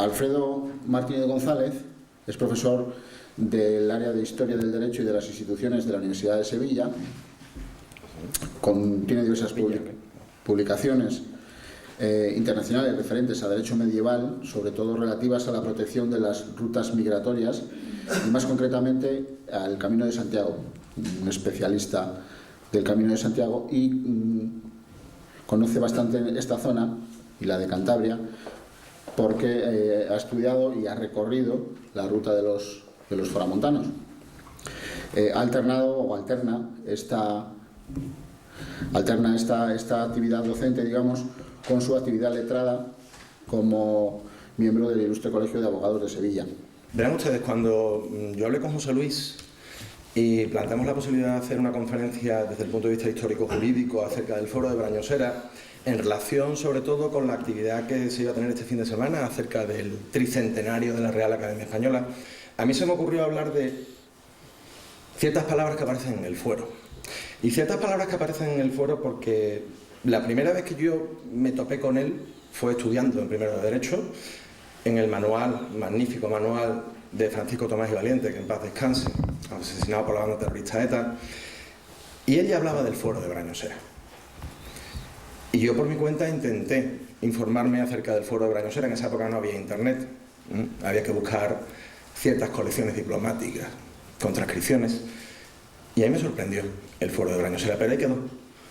Alfredo Martínez González es profesor del área de Historia del Derecho y de las Instituciones de la Universidad de Sevilla. Tiene diversas publicaciones internacionales referentes a derecho medieval, sobre todo relativas a la protección de las rutas migratorias y más concretamente al Camino de Santiago, un especialista del Camino de Santiago, y conoce bastante esta zona y la de Cantabria porque ha estudiado y ha recorrido la ruta de los foramontanos. Ha alternado o alterna esta actividad docente, digamos, con su actividad letrada como miembro del Ilustre Colegio de Abogados de Sevilla. Verán ustedes, cuando yo hablé con José Luis y planteamos la posibilidad de hacer una conferencia desde el punto de vista histórico-jurídico acerca del Foro de Brañosera, en relación sobre todo con la actividad que se iba a tener este fin de semana acerca del tricentenario de la Real Academia Española, a mí se me ocurrió hablar de ciertas palabras que aparecen en el fuero. Y ciertas palabras que aparecen en el fuero porque la primera vez que yo me topé con él fue estudiando en primero de Derecho, en el manual, magnífico manual de Francisco Tomás y Valiente, que en paz descanse, asesinado por la banda terrorista ETA, y él ya hablaba del Foro de Brañosera. Y yo por mi cuenta intenté informarme acerca del Foro de Brañosera. En esa época no había internet, había que buscar ciertas colecciones diplomáticas con transcripciones, y ahí me sorprendió el Foro de Brañosera, pero ahí quedó.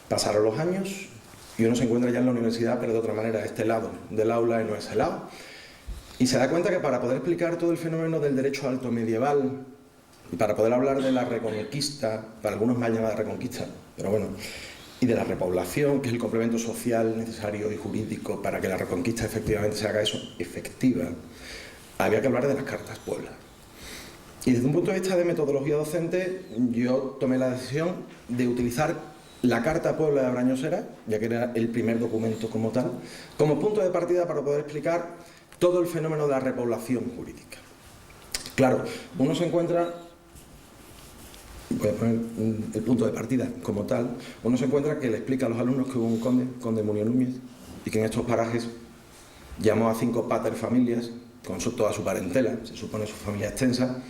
Pasaron los años y uno se encuentra ya en la universidad, pero de otra manera, a este lado del aula y no a ese lado, y se da cuenta que para poder explicar todo el fenómeno del derecho alto medieval y para poder hablar de la reconquista, para algunos mal llamada reconquista, pero bueno, y de la repoblación, que es el complemento social necesario y jurídico para que la reconquista efectivamente se haga eso efectiva, había que hablar de las cartas Puebla. Y desde un punto de vista de metodología docente, yo tomé la decisión de utilizar la Carta Puebla de Brañosera, ya que era el primer documento como tal, como punto de partida para poder explicar todo el fenómeno de la repoblación jurídica. Claro, uno se encuentra, voy a poner el punto de partida como tal, uno se encuentra que le explica a los alumnos que hubo un conde Muñoz Núñez, y que en estos parajes llamó a 5 paterfamilias, con toda su parentela, se supone su familia extensa,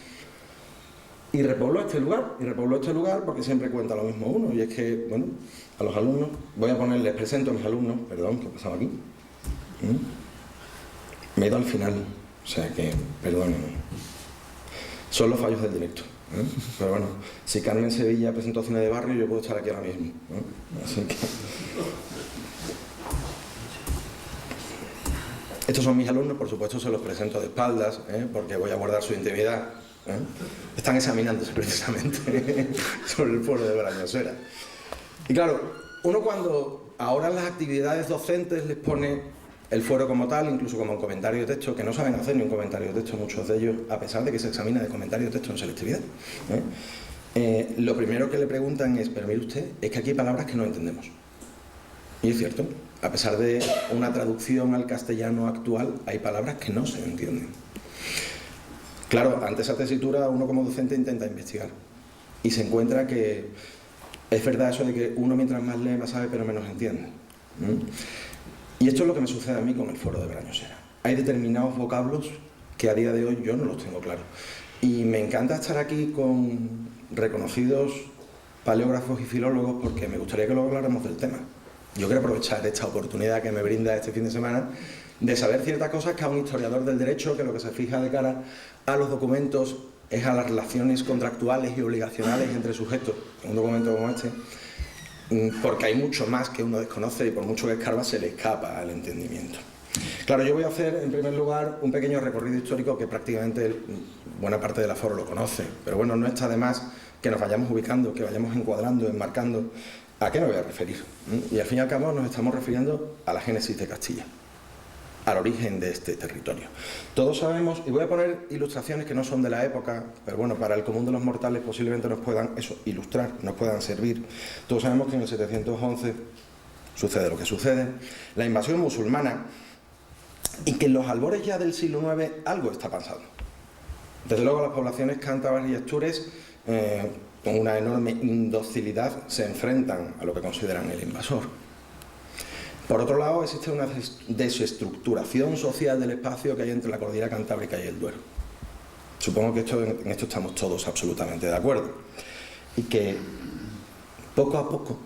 y repobló este lugar porque siempre cuenta lo mismo uno, y es que, bueno, a los alumnos, les presento a mis alumnos, perdón, ¿qué ha pasado aquí? Me he ido al final, o sea que, perdónenme, son los fallos del directo, pero bueno, si Carmen Sevilla presentó cine de barrio, yo puedo estar aquí ahora mismo, así que... Estos son mis alumnos, por supuesto se los presento de espaldas, porque voy a guardar su intimidad. Están examinándose precisamente sobre el Foro de Brañosera. Y claro, uno cuando ahora en las actividades docentes les pone el foro como tal, incluso como un comentario de texto, que no saben hacer ni un comentario de texto muchos de ellos, a pesar de que se examina de comentario de texto en selectividad, lo primero que le preguntan es, pero mire usted, es que aquí hay palabras que no entendemos. Y es cierto, a pesar de una traducción al castellano actual, hay palabras que no se entienden. Claro, ante esa tesitura uno como docente intenta investigar y se encuentra que es verdad eso de que uno mientras más lee más sabe pero menos entiende. Y esto es lo que me sucede a mí con el Foro de Brañosera. Hay determinados vocablos que a día de hoy yo no los tengo claros. Y me encanta estar aquí con reconocidos paleógrafos y filólogos porque me gustaría que luego habláramos del tema. Yo quiero aprovechar esta oportunidad que me brinda este fin de semana de saber ciertas cosas que a un historiador del derecho, que lo que se fija de cara a los documentos es a las relaciones contractuales y obligacionales entre sujetos, en un documento como este, porque hay mucho más que uno desconoce y por mucho que escarba se le escapa al entendimiento. Claro, yo voy a hacer en primer lugar un pequeño recorrido histórico que prácticamente buena parte del aforo lo conoce, pero bueno, no está de más que nos vayamos ubicando, que vayamos encuadrando, enmarcando a qué me voy a referir. Y al fin y al cabo nos estamos refiriendo a la génesis de Castilla, al origen de este territorio. Todos sabemos, y voy a poner ilustraciones que no son de la época, pero bueno, para el común de los mortales posiblemente nos puedan ilustrar, nos puedan servir. Todos sabemos que en el 711 sucede lo que sucede, la invasión musulmana, y que en los albores ya del siglo IX algo está pasando. Desde luego las poblaciones cántabras y astures, con una enorme indocilidad, se enfrentan a lo que consideran el invasor. Por otro lado, existe una desestructuración social del espacio que hay entre la cordillera cantábrica y el Duero. Supongo que en esto estamos todos absolutamente de acuerdo. Y que poco a poco,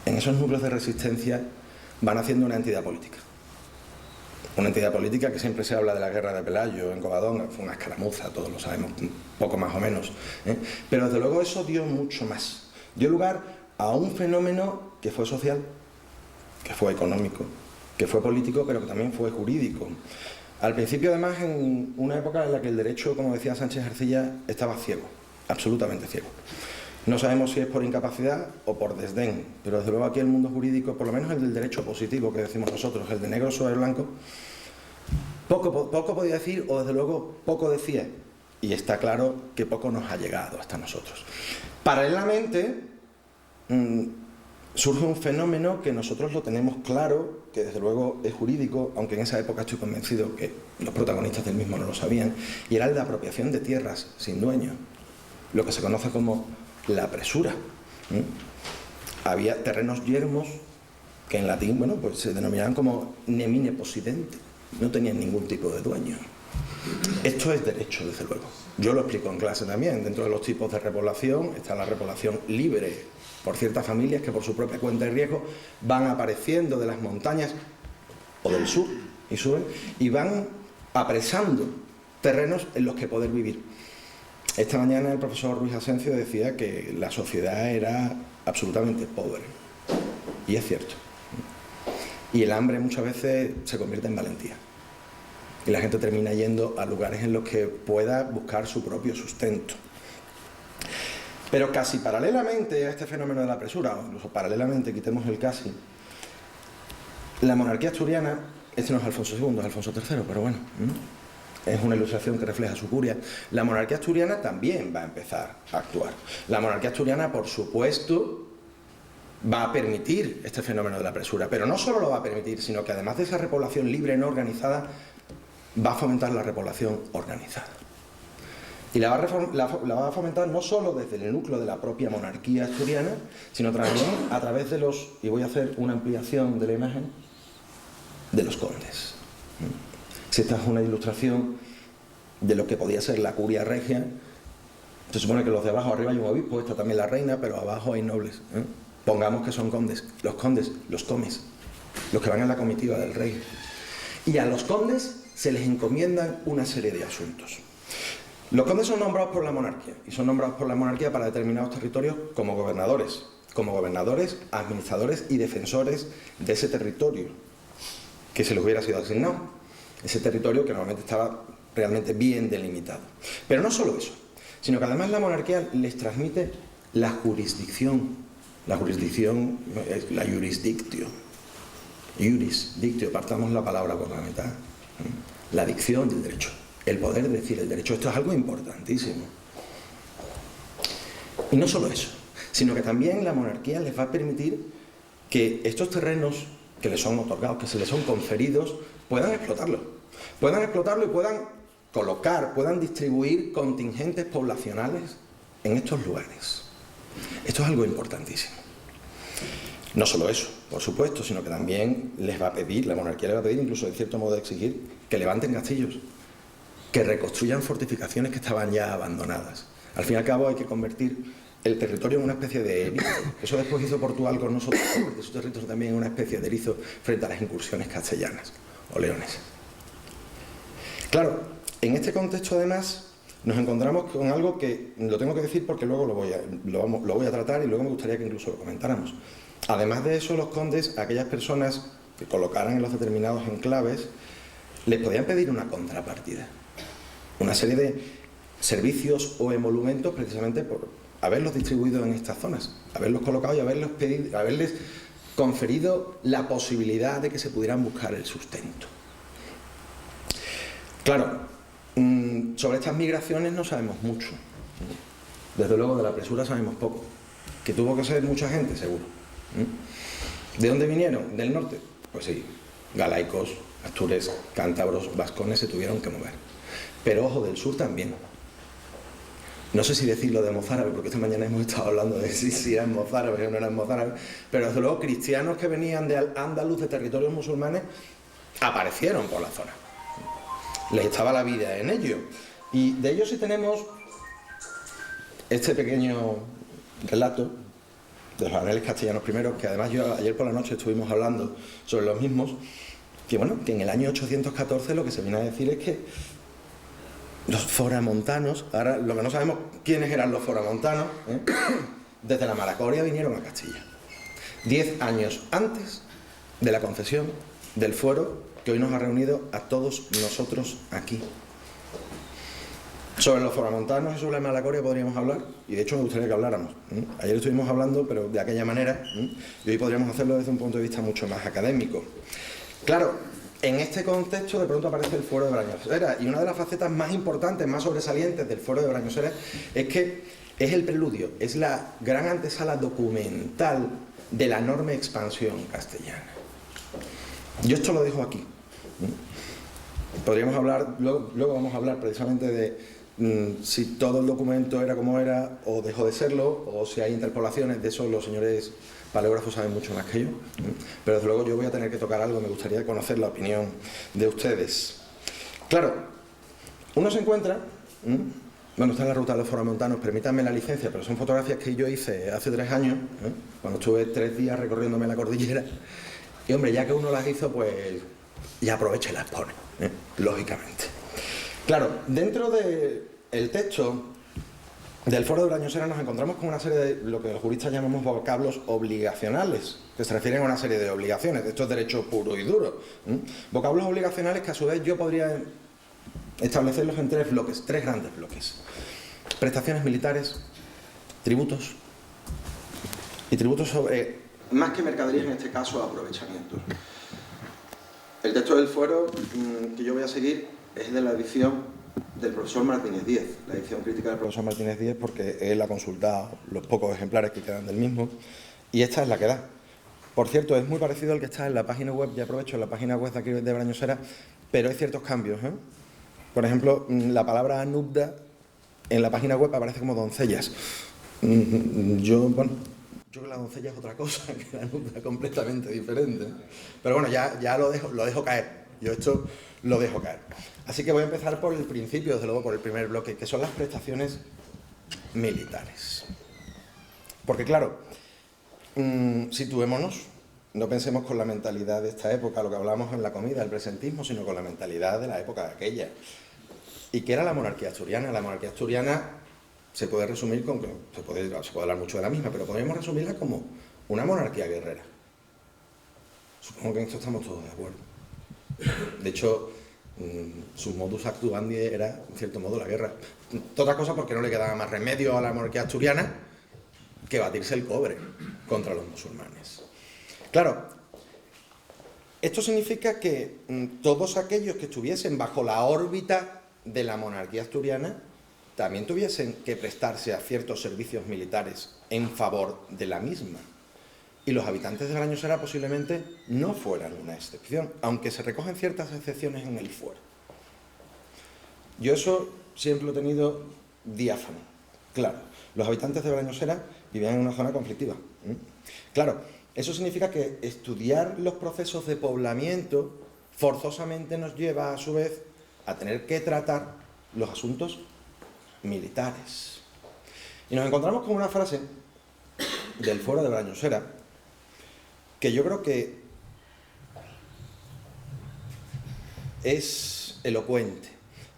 en esos núcleos de resistencia, van haciendo una entidad política. Una entidad política que siempre se habla de la guerra de Pelayo en Covadonga, fue una escaramuza, todos lo sabemos, poco más o menos. Pero desde luego eso dio mucho más. Dio lugar a un fenómeno que fue social, que fue económico, que fue político, pero que también fue jurídico. Al principio, además, en una época en la que el derecho, como decía Sánchez Arcilla, estaba ciego, absolutamente ciego. No sabemos si es por incapacidad o por desdén, pero desde luego aquí el mundo jurídico, por lo menos el del derecho positivo que decimos nosotros, el de negro sobre blanco, poco podía decir, o desde luego poco decía, y está claro que poco nos ha llegado hasta nosotros. Paralelamente, surge un fenómeno que nosotros lo tenemos claro, que desde luego es jurídico, aunque en esa época estoy convencido que los protagonistas del mismo no lo sabían, y era el de apropiación de tierras sin dueño, lo que se conoce como la presura. Había terrenos yermos que en latín, bueno, pues se denominaban como nemine possidente, no tenían ningún tipo de dueño. Esto es derecho, desde luego. Yo lo explico en clase también. Dentro de los tipos de repoblación está la repoblación libre por ciertas familias que por su propia cuenta y riesgo van apareciendo de las montañas o del sur y suben y van apresando terrenos en los que poder vivir. Esta mañana el profesor Ruiz Asencio decía que la sociedad era absolutamente pobre, y es cierto. Y el hambre muchas veces se convierte en valentía. Y la gente termina yendo a lugares en los que pueda buscar su propio sustento. Pero casi paralelamente a este fenómeno de la presura, o incluso paralelamente, quitemos el casi, la monarquía asturiana, este no es Alfonso II, es Alfonso III, pero bueno, es una ilustración que refleja su curia. La monarquía asturiana también va a empezar a actuar. La monarquía asturiana, por supuesto, va a permitir este fenómeno de la presura, pero no solo lo va a permitir, sino que además de esa repoblación libre no organizada, va a fomentar la repoblación organizada. Y la va a fomentar no solo desde el núcleo de la propia monarquía asturiana, sino también a través de los, y voy a hacer una ampliación de la imagen, de los condes. Si esta es una ilustración de lo que podía ser la curia regia, se supone que los de abajo arriba hay un obispo, está también la reina, pero abajo hay nobles. Pongamos que son condes, los comes, los que van en la comitiva del rey. Y a los condes se les encomiendan una serie de asuntos. Los condes son nombrados por la monarquía, y son nombrados por la monarquía para determinados territorios como gobernadores, administradores y defensores de ese territorio que se les hubiera sido asignado, ese territorio que normalmente estaba realmente bien delimitado. Pero no solo eso, sino que además la monarquía les transmite la jurisdicción. La jurisdicción es la jurisdictio. Jurisdictio, partamos la palabra por la mitad. La dicción del derecho. El poder decir el derecho. Esto es algo importantísimo. Y no solo eso, sino que también la monarquía les va a permitir que estos terrenos que les son otorgados, que se les son conferidos, puedan explotarlo y puedan colocar, puedan distribuir contingentes poblacionales en estos lugares. Esto es algo importantísimo. No solo eso, por supuesto, sino que también les va a pedir, la monarquía les va a pedir, incluso en cierto modo exigir, que levanten castillos, que reconstruyan fortificaciones que estaban ya abandonadas. Al fin y al cabo hay que convertir el territorio en una especie de erizo. Eso después hizo Portugal con nosotros, convertir su territorio también en una especie de erizo frente a las incursiones castellanas o leonesas. Claro, en este contexto además nos encontramos con algo que lo tengo que decir porque luego lo voy a tratar y luego me gustaría que incluso lo comentáramos. Además de eso, los condes, aquellas personas que colocaran en los determinados enclaves, les podían pedir una contrapartida, una serie de servicios o emolumentos precisamente por haberlos distribuido en estas zonas, haberlos colocado y haberles conferido la posibilidad de que se pudieran buscar el sustento. Claro, sobre estas migraciones no sabemos mucho. Desde luego de la presura sabemos poco. Que tuvo que ser mucha gente, seguro. ¿De dónde vinieron? ¿Del norte? Pues sí, galaicos, astures, cántabros, vascones se tuvieron que mover. Pero ojo, del sur también. no sé si decirlo de mozárabe, porque esta mañana hemos estado hablando de si eran mozárabes o no eran mozárabes, pero desde luego cristianos que venían de Al-Ándalus, de territorios musulmanes, aparecieron por la zona. Les estaba la vida en ello. Y de ellos sí tenemos este pequeño relato de los anales castellanos primeros, que además yo ayer por la noche estuvimos hablando sobre los mismos, que bueno, que en el año 814 lo que se viene a decir es que los foramontanos, ahora lo que no sabemos quiénes eran los foramontanos, desde la Malacoria vinieron a Castilla. 10 años antes de la concesión del fuero que hoy nos ha reunido a todos nosotros aquí. Sobre los foramontanos y sobre la Malacoria podríamos hablar, y de hecho me gustaría que habláramos. Ayer estuvimos hablando, pero de aquella manera, y hoy podríamos hacerlo desde un punto de vista mucho más académico. Claro, en este contexto de pronto aparece el fuero de Brañosera, y una de las facetas más importantes, más sobresalientes del fuero de Brañosera es que es el preludio, es la gran antesala documental de la enorme expansión castellana. Yo esto lo dejo aquí. Podríamos hablar, luego vamos a hablar precisamente de si todo el documento era como era o dejó de serlo, o si hay interpolaciones. De eso los señores paleógrafos saben mucho más que yo, pero desde luego yo voy a tener que tocar algo. Me gustaría conocer la opinión de ustedes. Claro, uno se encuentra, bueno, está en la ruta de los foramontanos, permítanme la licencia, pero son fotografías que yo hice hace 3 años, cuando estuve 3 días recorriéndome la cordillera, y hombre, ya que uno las hizo, pues ya aprovecha y las pone, lógicamente. Claro, dentro del texto del foro de Brañosera nos encontramos con una serie de lo que los juristas llamamos vocablos obligacionales, que se refieren a una serie de obligaciones. Esto es derecho puro y duro. Vocablos obligacionales que a su vez yo podría establecerlos en 3 bloques, 3 grandes bloques. Prestaciones militares, tributos y tributos sobre, más que mercaderías en este caso, aprovechamientos. El texto del fuero que yo voy a seguir es de la edición del profesor Martínez Díez, la edición crítica del profesor Martínez Díez, porque él ha consultado los pocos ejemplares que quedan del mismo, y esta es la que da. Por cierto, es muy parecido al que está en la página web, ya aprovecho, en la página web de aquí de Brañosera, pero hay ciertos cambios. Por ejemplo, la palabra nubda en la página web aparece como doncellas. Yo creo que la doncella es otra cosa, que la nubda es completamente diferente. Pero bueno, ya lo dejo caer. Yo esto lo dejo caer. Así que voy a empezar por el principio, desde luego por el primer bloque, que son las prestaciones militares. Porque claro, situémonos, no pensemos con la mentalidad de esta época, lo que hablamos en la comida, el presentismo, sino con la mentalidad de la época de aquella. ¿Y qué era la monarquía asturiana? La monarquía asturiana se puede resumir con que se puede hablar mucho de la misma, pero podríamos resumirla como una monarquía guerrera. Supongo que en esto estamos todos de acuerdo. De hecho, su modus actuandi era, en cierto modo, la guerra. Otra cosa porque no le quedaba más remedio a la monarquía asturiana que batirse el cobre contra los musulmanes. Claro, esto significa que todos aquellos que estuviesen bajo la órbita de la monarquía asturiana también tuviesen que prestarse a ciertos servicios militares en favor de la misma. Y los habitantes de Brañosera posiblemente no fueran una excepción, aunque se recogen ciertas excepciones en el fuero. Yo eso siempre lo he tenido diáfano. Claro, los habitantes de Brañosera vivían en una zona conflictiva. Claro, eso significa que estudiar los procesos de poblamiento forzosamente nos lleva, a su vez, a tener que tratar los asuntos militares. Y nos encontramos con una frase del foro de Brañosera que yo creo que es elocuente.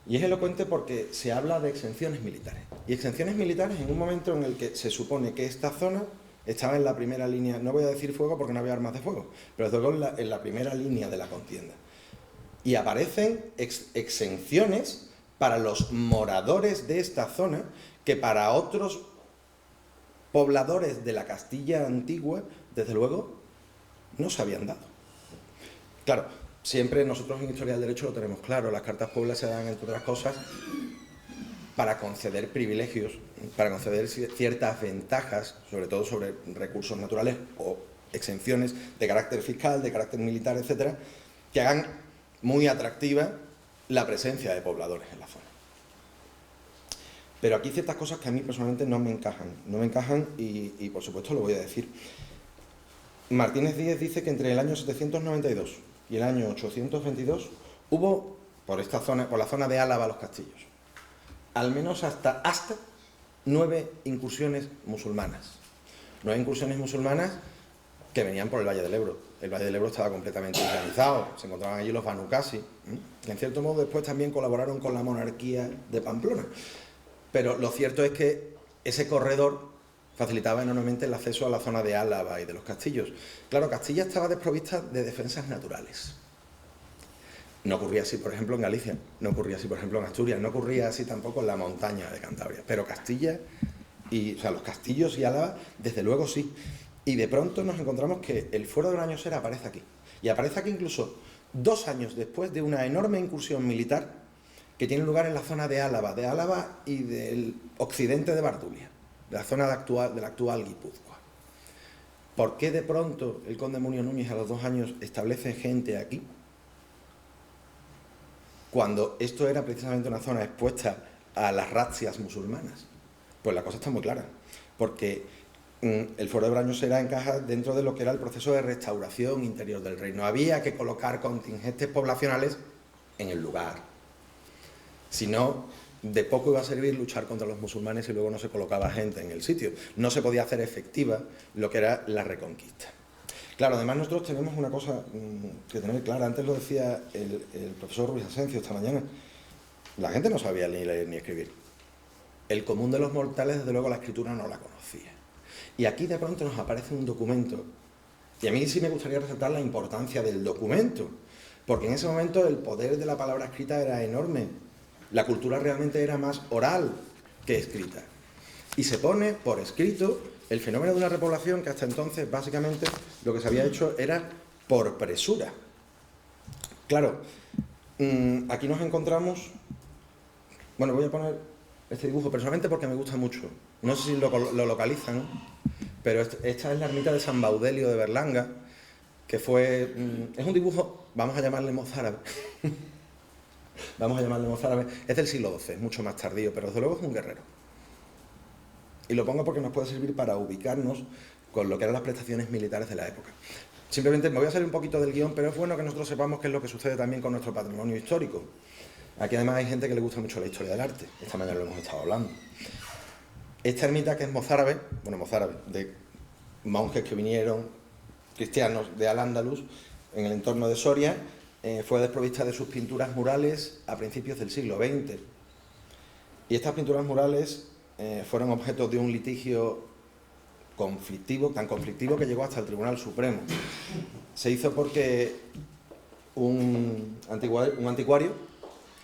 Y es elocuente porque se habla de exenciones militares. Y exenciones militares en un momento en el que se supone que esta zona estaba en la primera línea, no voy a decir fuego porque no había armas de fuego, pero desde luego en la primera línea de la contienda. Y aparecen exenciones para los moradores de esta zona que para otros pobladores de la Castilla antigua, desde luego, no se habían dado. Claro, siempre nosotros en Historia del Derecho lo tenemos claro, las cartas pueblas se dan, entre otras cosas, para conceder privilegios, para conceder ciertas ventajas, sobre todo sobre recursos naturales o exenciones de carácter fiscal, de carácter militar, etcétera, que hagan muy atractiva la presencia de pobladores en la zona. Pero aquí hay ciertas cosas que a mí personalmente no me encajan y por supuesto lo voy a decir. Martínez Díez dice que entre el año 792 y el año 822 hubo, por la zona de Álava, Los Castillos, al menos hasta 9 incursiones musulmanas. 9 incursiones musulmanas que venían por el Valle del Ebro. El Valle del Ebro estaba completamente organizado, se encontraban allí los Banu Qasi, que en cierto modo después también colaboraron con la monarquía de Pamplona. Pero lo cierto es que ese corredor facilitaba enormemente el acceso a la zona de Álava y de los castillos. Claro, Castilla estaba desprovista de defensas naturales. No ocurría así, por ejemplo, en Galicia, no ocurría así, por ejemplo, en Asturias, no ocurría así tampoco en la montaña de Cantabria. Pero Castilla, los castillos y Álava, desde luego sí. Y de pronto nos encontramos que el fuero de Brañosera aparece aquí. Y aparece aquí incluso 2 años después de una enorme incursión militar que tiene lugar en la zona de Álava y del occidente de Bardulia, de la zona de la actual Guipúzcoa. ¿Por qué de pronto el conde Munio Núñez a los 2 años establece gente aquí? Cuando esto era precisamente una zona expuesta a las razzias musulmanas. Pues la cosa está muy clara, porque el fuero de Brañosera encaja dentro de lo que era el proceso de restauración interior del reino. Había que colocar contingentes poblacionales en el lugar. Si no, de poco iba a servir luchar contra los musulmanes si luego no se colocaba gente en el sitio. No se podía hacer efectiva lo que era la reconquista. Claro, además nosotros tenemos una cosa que tener clara. Antes lo decía el profesor Ruiz Asencio esta mañana. La gente no sabía ni leer ni escribir. El común de los mortales, desde luego, la escritura no la conocía. Y aquí de pronto nos aparece un documento. Y a mí sí me gustaría resaltar la importancia del documento, porque en ese momento el poder de la palabra escrita era enorme. La cultura realmente era más oral que escrita. Y se pone por escrito el fenómeno de una repoblación que hasta entonces básicamente lo que se había hecho era por presura. Claro, aquí nos encontramos... Bueno, voy a poner este dibujo personalmente porque me gusta mucho. No sé si lo localizan, pero esta es la ermita de San Baudelio de Berlanga, que fue... es un dibujo, vamos a llamarle mozárabe. Vamos a llamarle mozárabe. Es del siglo XII, es mucho más tardío, pero desde luego es un guerrero. Y lo pongo porque nos puede servir para ubicarnos con lo que eran las prestaciones militares de la época. Simplemente me voy a salir un poquito del guión, pero es bueno que nosotros sepamos qué es lo que sucede también con nuestro patrimonio histórico. Aquí además hay gente que le gusta mucho la historia del arte. Esta mañana lo hemos estado hablando. Esta ermita, que es mozárabe, de monjes que vinieron, cristianos de Al-Ándalus, en el entorno de Soria, fue desprovista de sus pinturas murales a principios del siglo XX. Y estas pinturas murales fueron objeto de un litigio conflictivo, tan conflictivo que llegó hasta el Tribunal Supremo. Se hizo porque un anticuario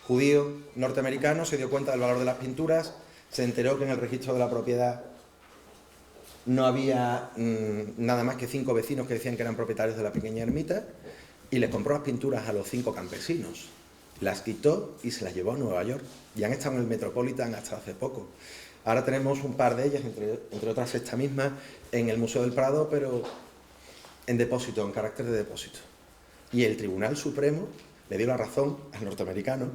judío norteamericano se dio cuenta del valor de las pinturas, se enteró que en el registro de la propiedad no había nada más que 5 vecinos que decían que eran propietarios de la pequeña ermita, y les compró las pinturas a los 5 campesinos. Las quitó y se las llevó a Nueva York. Y han estado en el Metropolitan hasta hace poco. Ahora tenemos un par de ellas, entre otras esta misma, en el Museo del Prado, pero en depósito, en carácter de depósito. Y el Tribunal Supremo le dio la razón al norteamericano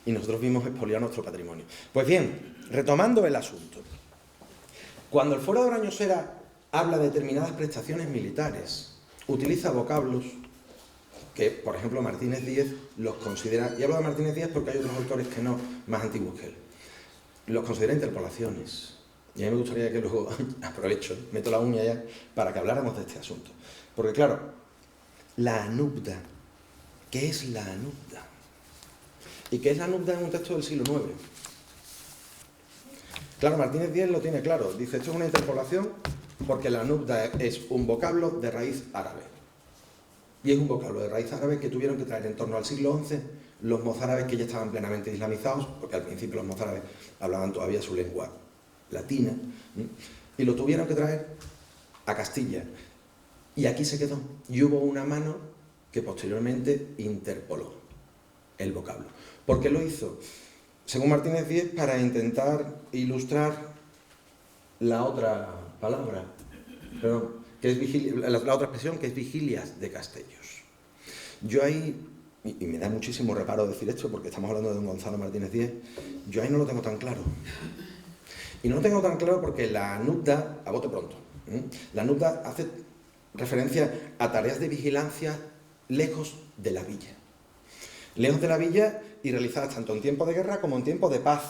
y nosotros vimos expoliar nuestro patrimonio. Pues bien, retomando el asunto. Cuando el fuero de Brañosera habla de determinadas prestaciones militares, utiliza vocablos que, por ejemplo, Martínez Díez los considera, y hablo de Martínez Díez porque hay otros autores que no, más antiguos que él, los considera interpolaciones. Y a mí me gustaría que luego, aprovecho, meto la uña ya, para que habláramos de este asunto. Porque claro, la anubda, ¿qué es la anubda? ¿Y qué es la anubda en un texto del siglo IX? Claro, Martínez Díez lo tiene claro. Dice, esto es una interpolación porque la anubda es un vocablo de raíz árabe. Y es un vocablo de raíz árabe que tuvieron que traer en torno al siglo XI los mozárabes, que ya estaban plenamente islamizados, porque al principio los mozárabes hablaban todavía su lengua latina, y lo tuvieron que traer a Castilla. Y aquí se quedó. Y hubo una mano que posteriormente interpoló el vocablo. ¿Por qué lo hizo? Según Martínez Díez, para intentar ilustrar la otra palabra, que es la otra expresión, que es vigilias de Castellos. Yo ahí, y me da muchísimo reparo decir esto porque estamos hablando de don Gonzalo Martínez Díez, yo ahí no lo tengo tan claro. Y no lo tengo tan claro porque la NUPDA, a bote pronto, la NUPDA hace referencia a tareas de vigilancia lejos de la villa. Lejos de la villa y realizadas tanto en tiempo de guerra como en tiempo de paz.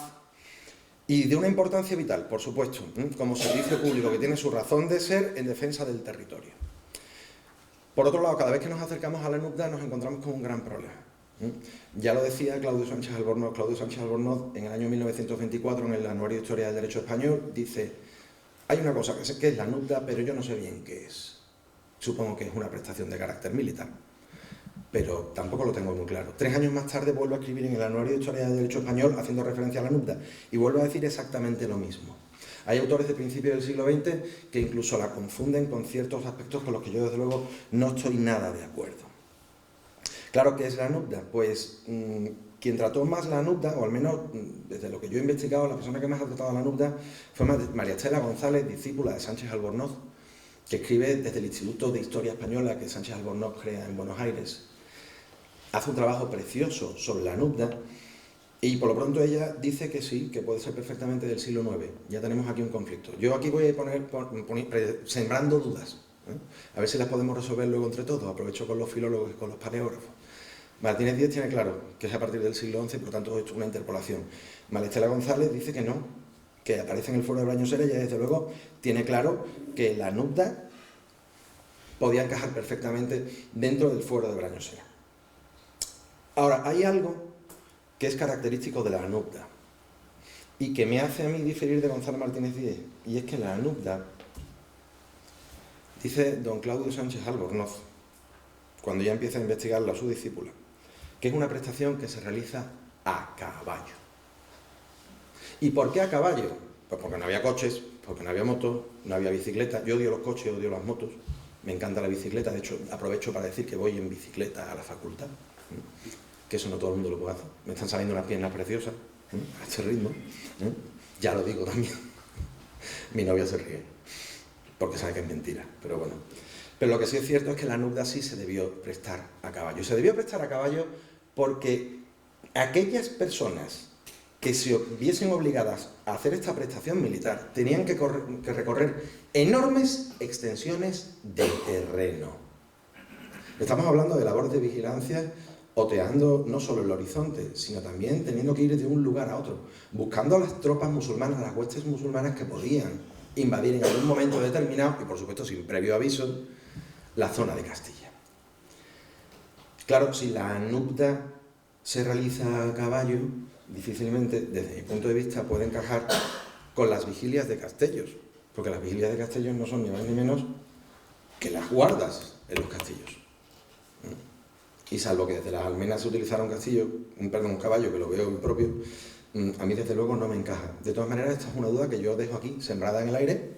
Y de una importancia vital, por supuesto, como servicio público que tiene su razón de ser en defensa del territorio. Por otro lado, cada vez que nos acercamos a la NUPDA nos encontramos con un gran problema. Ya lo decía Claudio Sánchez Albornoz. Claudio Sánchez Albornoz, en el año 1924, en el Anuario de Historia del Derecho Español, dice: hay una cosa que es la NUPDA, pero yo no sé bien qué es. Supongo que es una prestación de carácter militar, pero tampoco lo tengo muy claro. 3 años más tarde vuelvo a escribir en el Anuario de Historia del Derecho Español haciendo referencia a la NUPDA y vuelvo a decir exactamente lo mismo. Hay autores de principios del siglo XX que incluso la confunden con ciertos aspectos con los que yo, desde luego, no estoy nada de acuerdo. Claro, ¿qué es la NUPDA? Pues quien trató más la NUPDA, o al menos desde lo que yo he investigado, la persona que más ha tratado la NUPDA fue María Estela González, discípula de Sánchez Albornoz, que escribe desde el Instituto de Historia Española que Sánchez Albornoz crea en Buenos Aires. Hace un trabajo precioso sobre la NUPDA y por lo pronto ella dice que sí, que puede ser perfectamente del siglo IX. Ya tenemos aquí un conflicto. Yo aquí voy a poner sembrando dudas, a ver si las podemos resolver luego entre todos. Aprovecho con los filólogos y con los paleógrafos. Martínez Díez tiene claro que es a partir del siglo XI y por tanto es una interpolación. María Estela González dice que no, que aparece en el foro de Brañosera y ella desde luego tiene claro que la NUPDA podía encajar perfectamente dentro del foro de Brañosera. Ahora, hay algo que es característico de la NUPDA y que me hace a mí diferir de Gonzalo Martínez Díez, y es que la NUPDA, dice don Claudio Sánchez Albornoz, cuando ya empieza a investigarla a su discípula, que es una prestación que se realiza a caballo. ¿Y por qué a caballo? Pues porque no había coches, porque no había motos, no había bicicleta. Yo odio los coches, odio las motos, me encanta la bicicleta, de hecho aprovecho para decir que voy en bicicleta a la facultad, que eso no todo el mundo lo puede hacer. Me están saliendo unas piernas preciosas a este ritmo, ya lo digo también. Mi novia se ríe, porque sabe que es mentira, pero bueno. Pero lo que sí es cierto es que la NUPDA sí se debió prestar a caballo. Se debió prestar a caballo porque aquellas personas que se viesen obligadas a hacer esta prestación militar tenían que recorrer enormes extensiones de terreno. Estamos hablando de labores de vigilancia, oteando no solo el horizonte, sino también teniendo que ir de un lugar a otro, buscando a las tropas musulmanas, las huestes musulmanas que podían invadir en algún momento determinado, y por supuesto sin previo aviso, la zona de Castilla. Claro, si la NUPDA se realiza a caballo, difícilmente, desde mi punto de vista, puede encajar con las vigilias de Castellos, porque las vigilias de Castellos no son ni más ni menos que las guardas en los castillos. Y salvo que desde las almenas se utilizara un caballo, que lo veo impropio, a mí desde luego no me encaja. De todas maneras, esta es una duda que yo dejo aquí, sembrada en el aire,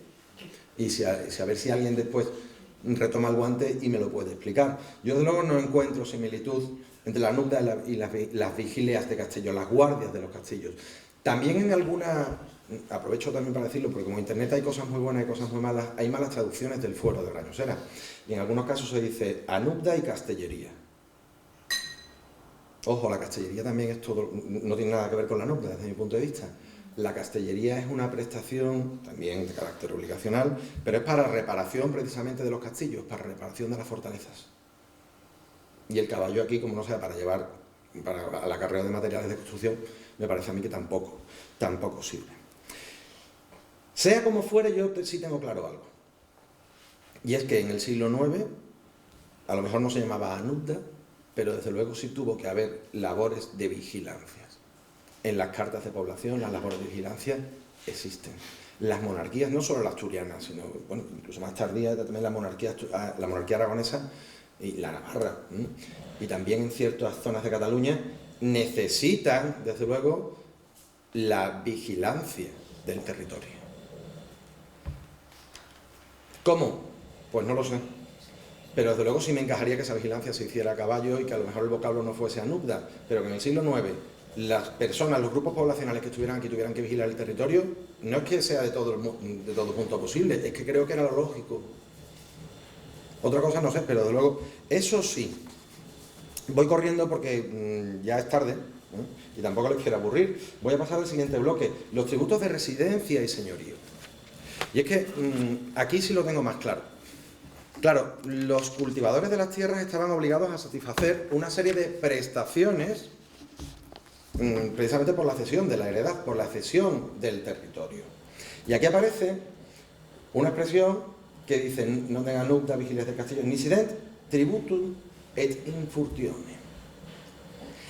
y a ver si alguien después retoma el guante y me lo puede explicar. Yo desde luego no encuentro similitud entre la NUPDA y las vigilias de Castellos, las guardias de los castillos. También en alguna, aprovecho también para decirlo, porque como en internet hay cosas muy buenas y cosas muy malas, hay malas traducciones del fuero de Brañosera. Y en algunos casos se dice NUPDA y castellería. Ojo, la castellería también es todo, no tiene nada que ver con la NUPDA desde mi punto de vista. La castellería es una prestación también de carácter obligacional, pero es para reparación precisamente de los castillos, para reparación de las fortalezas. Y el caballo aquí, como no sea para llevar para el acarreo de materiales de construcción, me parece a mí que tampoco sirve. Sea como fuere, yo sí tengo claro algo. Y es que en el siglo IX, a lo mejor no se llamaba NUPDA, pero desde luego sí tuvo que haber labores de vigilancia. En las cartas de población, las labores de vigilancia existen. Las monarquías, no solo la asturiana, sino bueno, incluso más tardía también la monarquía aragonesa y la navarra, y también en ciertas zonas de Cataluña, necesitan, desde luego, la vigilancia del territorio. ¿Cómo? Pues no lo sé. Pero desde luego sí me encajaría que esa vigilancia se hiciera a caballo y que a lo mejor el vocablo no fuese a NUPDA, pero que en el siglo IX las personas, los grupos poblacionales que estuvieran aquí tuvieran que vigilar el territorio, no es que sea de todo punto posible, es que creo que era lo lógico. Otra cosa no sé, pero desde luego, eso sí. Voy corriendo porque ya es tarde Y tampoco les quiero aburrir. Voy a pasar al siguiente bloque, los tributos de residencia y señorío. Y es que aquí sí lo tengo más claro. Claro, los cultivadores de las tierras estaban obligados a satisfacer una serie de prestaciones precisamente por la cesión de la heredad, por la cesión del territorio. Y aquí aparece una expresión que dice, no tenga nunca vigiles del castillo, nicident tributum et infurtione.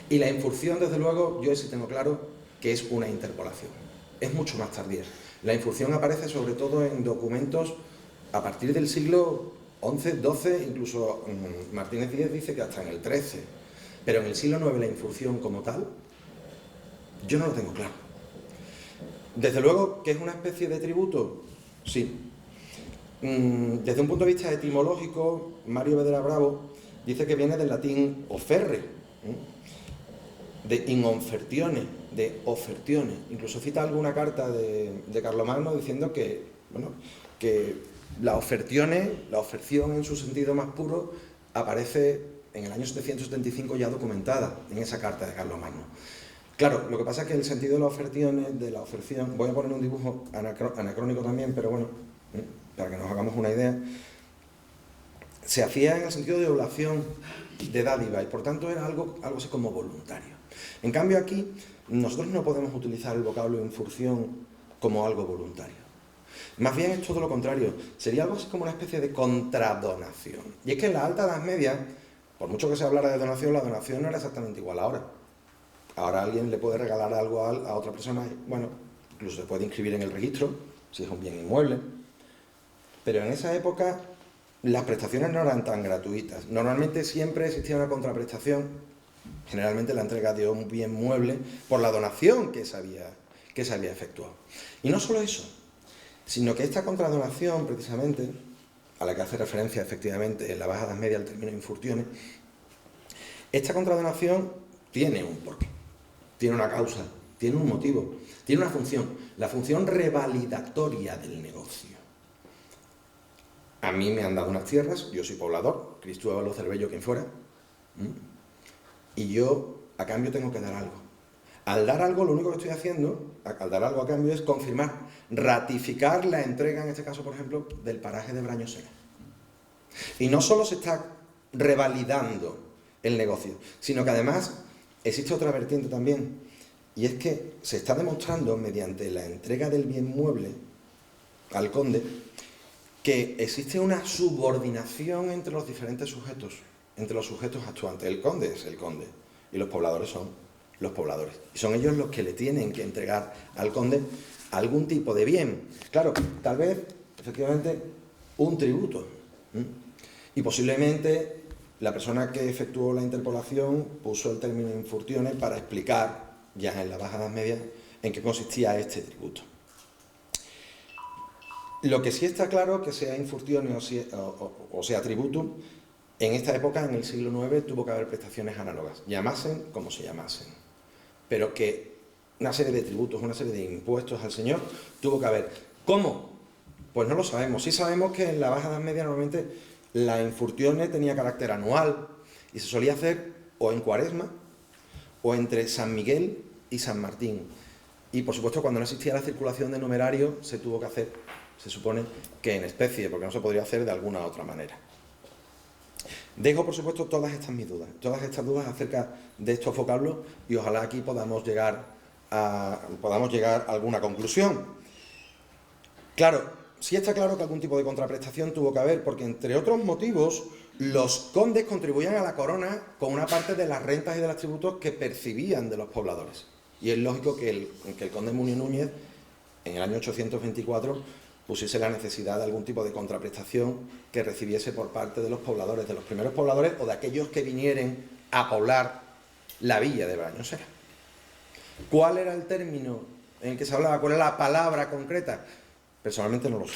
Y la infurción, desde luego, yo sí tengo claro que es una interpolación. Es mucho más tardía. La infurción aparece sobre todo en documentos a partir del siglo XI, XII, incluso Martínez Díez dice que hasta en el XIII. Pero en el siglo IX la infurción como tal, yo no lo tengo claro. Desde luego que es una especie de tributo, sí. Desde un punto de vista etimológico, Mario Vedera Bravo dice que viene del latín offerre, de in offertione, de offertione. Incluso cita alguna carta de Carlomagno diciendo que, bueno, que la offertione, la offerción en su sentido más puro, aparece en el año 775 ya documentada en esa carta de Carlomagno. Claro, lo que pasa es que el sentido de la offertione, de la ofrección, voy a poner un dibujo anacrónico también, pero bueno, para que nos hagamos una idea, se hacía en el sentido de oblación, de dádiva, y por tanto era algo así como voluntario. En cambio aquí, nosotros no podemos utilizar el vocablo infurción como algo voluntario. Más bien es todo lo contrario, sería algo así como una especie de contradonación. Y es que en la Alta Edad Media, por mucho que se hablara de donación, la donación no era exactamente igual ahora. Ahora alguien le puede regalar algo a otra persona, bueno, incluso se puede inscribir en el registro, si es un bien inmueble. Pero en esa época las prestaciones no eran tan gratuitas. Normalmente siempre existía una contraprestación, generalmente la entrega de un bien mueble por la donación que se había efectuado. Y no solo eso, sino que esta contradonación, precisamente, a la que hace referencia efectivamente en la Baja Edad Media el término infurtione, esta contradonación tiene un porqué, tiene una causa, tiene un motivo, tiene una función, la función revalidatoria del negocio. A mí me han dado unas tierras, yo soy poblador, Cristóbal Cervello, quien fuera, y yo a cambio tengo que dar algo. Al dar algo, lo único que estoy haciendo, al dar algo a cambio, es confirmar, ratificar la entrega, en este caso, por ejemplo, del paraje de Brañosera. Y no solo se está revalidando el negocio, sino que además existe otra vertiente también, y es que se está demostrando, mediante la entrega del bien mueble al conde, que existe una subordinación entre los diferentes sujetos, entre los sujetos actuantes. El conde es el conde y los pobladores son los pobladores. Y son ellos los que le tienen que entregar al conde algún tipo de bien. Claro, tal vez, efectivamente, un tributo. Y posiblemente la persona que efectuó la interpolación puso el término infurtione para explicar, ya en la Baja Edad Media, en qué consistía este tributo. Lo que sí está claro, que sea infurtione o sea tributum, en esta época, en el siglo IX, tuvo que haber prestaciones análogas, llamasen como se llamasen. Pero que una serie de tributos, una serie de impuestos al señor, tuvo que haber. ¿Cómo? Pues no lo sabemos. Sí sabemos que en la Baja Edad Media normalmente la infurtione tenía carácter anual y se solía hacer o en Cuaresma o entre San Miguel y San Martín. Y por supuesto, cuando no existía la circulación de numerario, se tuvo que hacer, se supone, que en especie, porque no se podría hacer de alguna otra manera. Dejo, por supuesto, todas estas dudas acerca de estos vocablos, y ojalá aquí podamos llegar a alguna conclusión. Claro, sí está claro que algún tipo de contraprestación tuvo que haber, porque entre otros motivos, los condes contribuían a la corona con una parte de las rentas y de los tributos que percibían de los pobladores. Y es lógico que el conde Munio Núñez, en el año 824, pusiese la necesidad de algún tipo de contraprestación que recibiese por parte de los pobladores, de los primeros pobladores o de aquellos que vinieren a poblar la villa de Brañosera. ¿Cuál era el término en el que se hablaba? ¿Cuál era la palabra concreta? Personalmente no lo sé.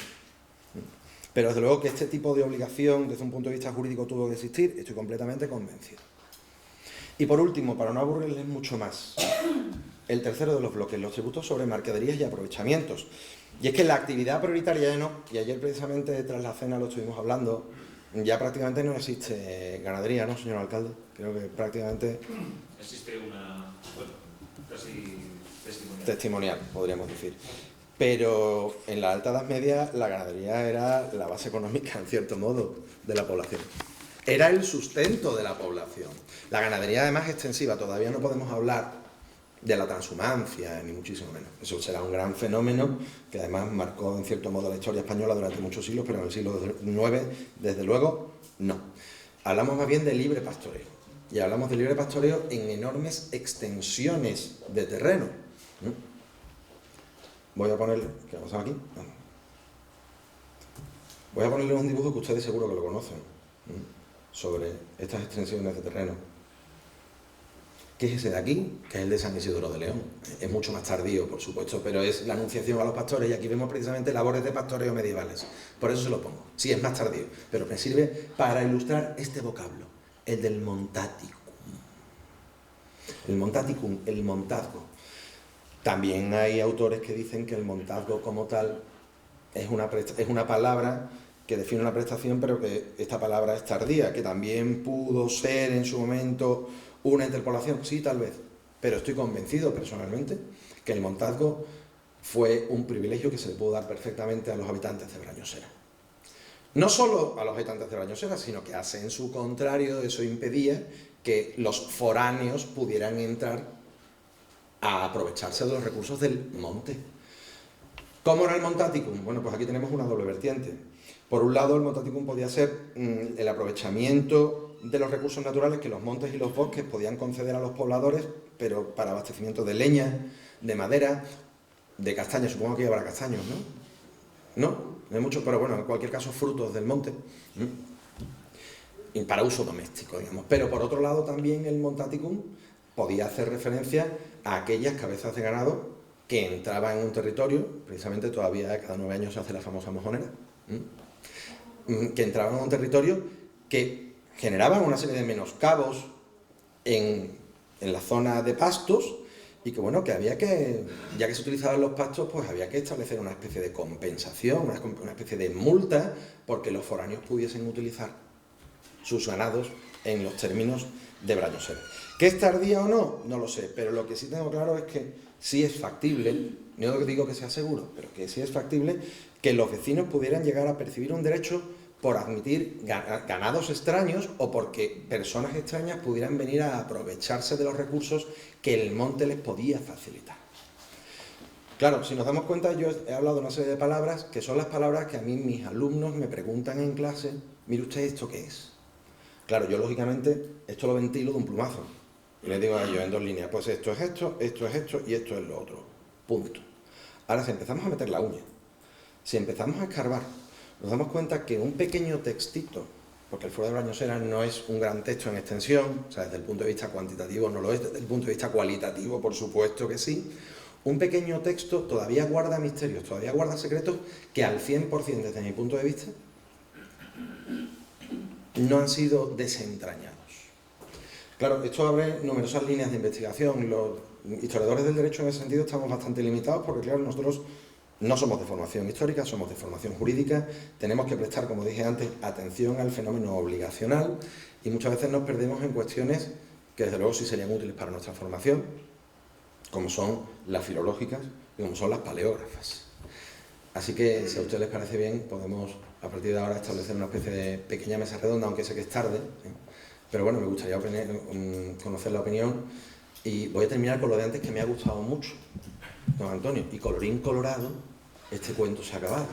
Pero desde luego que este tipo de obligación desde un punto de vista jurídico tuvo que existir, estoy completamente convencido. Y por último, para no aburrirles mucho más, el tercero de los bloques, los tributos sobre mercaderías y aprovechamientos. Y es que la actividad prioritaria ya no, y ayer precisamente tras la cena lo estuvimos hablando, ya prácticamente no existe ganadería, ¿no, señor alcalde? Creo que prácticamente... Existe una... Bueno, casi testimonial, podríamos decir. Pero en la Alta Edad Media la ganadería era la base económica, en cierto modo, de la población. Era el sustento de la población. La ganadería, además, extensiva. Todavía no podemos hablar de la transhumancia, ni muchísimo menos. Eso será un gran fenómeno que además marcó, en cierto modo, la historia española durante muchos siglos, pero en el siglo IX, desde luego, no. Hablamos más bien de libre pastoreo. Y hablamos de libre pastoreo en enormes extensiones de terreno. Voy a ponerle... ¿Qué pasado aquí? Voy a ponerle un dibujo que ustedes seguro que lo conocen, sobre estas extensiones de terreno. ¿Qué es ese de aquí? Que es el de San Isidoro de León. Es mucho más tardío, por supuesto, pero es la anunciación a los pastores, y aquí vemos precisamente labores de pastoreo medievales. Por eso se lo pongo. Sí, es más tardío, pero me sirve para ilustrar este vocablo, el del montaticum. El montaticum, el montazgo. También hay autores que dicen que el montazgo como tal es una palabra que define una prestación, pero que esta palabra es tardía, que también pudo ser en su momento una interpolación, sí, tal vez, pero estoy convencido personalmente que el montazgo fue un privilegio que se le pudo dar perfectamente a los habitantes de Brañosera. No solo a los habitantes de Brañosera, sino que hace en su contrario, eso impedía que los foráneos pudieran entrar a aprovecharse de los recursos del monte. ¿Cómo era el montaticum? Bueno, pues aquí tenemos una doble vertiente. Por un lado, el montaticum podía ser el aprovechamiento de los recursos naturales que los montes y los bosques podían conceder a los pobladores, pero para abastecimiento de leña, de madera, de castaños, supongo que llevará castaños, ¿no? No hay muchos, pero bueno, en cualquier caso, frutos del monte, y para uso doméstico, digamos. Pero por otro lado, también el montaticum podía hacer referencia a aquellas cabezas de ganado que entraban en un territorio, precisamente todavía cada 9 años se hace la famosa mojonera, que entraban en un territorio que generaban una serie de menoscabos en la zona de pastos, y que bueno, que había que, ya que se utilizaban los pastos, pues había que establecer una especie de compensación, una especie de multa, porque los foráneos pudiesen utilizar sus ganados en los términos de Brañosera. ¿Que es tardía o no? No lo sé, pero lo que sí tengo claro es que sí es factible, no digo que sea seguro, pero que sí es factible que los vecinos pudieran llegar a percibir un derecho por admitir ganados extraños, o porque personas extrañas pudieran venir a aprovecharse de los recursos que el monte les podía facilitar. Claro, si nos damos cuenta, yo he hablado de una serie de palabras que son las palabras que a mí mis alumnos me preguntan en clase: mire usted, ¿esto qué es? Claro, yo lógicamente esto lo ventilo de un plumazo y les digo a ellos en 2 líneas: pues esto es esto, esto es esto y esto es lo otro. Punto. Ahora, si empezamos a meter la uña, si empezamos a escarbar, nos damos cuenta que un pequeño textito, porque el Foro de Brañosera no es un gran texto en extensión, o sea, desde el punto de vista cuantitativo no lo es, desde el punto de vista cualitativo, por supuesto que sí, un pequeño texto todavía guarda misterios, todavía guarda secretos que al 100%, desde mi punto de vista, no han sido desentrañados. Claro, esto abre numerosas líneas de investigación. Los historiadores del derecho en ese sentido estamos bastante limitados, porque claro, nosotros no somos de formación histórica, somos de formación jurídica, tenemos que prestar, como dije antes, atención al fenómeno obligacional, y muchas veces nos perdemos en cuestiones que desde luego sí serían útiles para nuestra formación, como son las filológicas y como son las paleógrafas. Así que, si a ustedes les parece bien, podemos a partir de ahora establecer una especie de pequeña mesa redonda, aunque sé que es tarde, pero bueno, me gustaría conocer la opinión, y voy a terminar con lo de antes, que me ha gustado mucho, don Antonio, y colorín colorado, este cuento se ha acabado.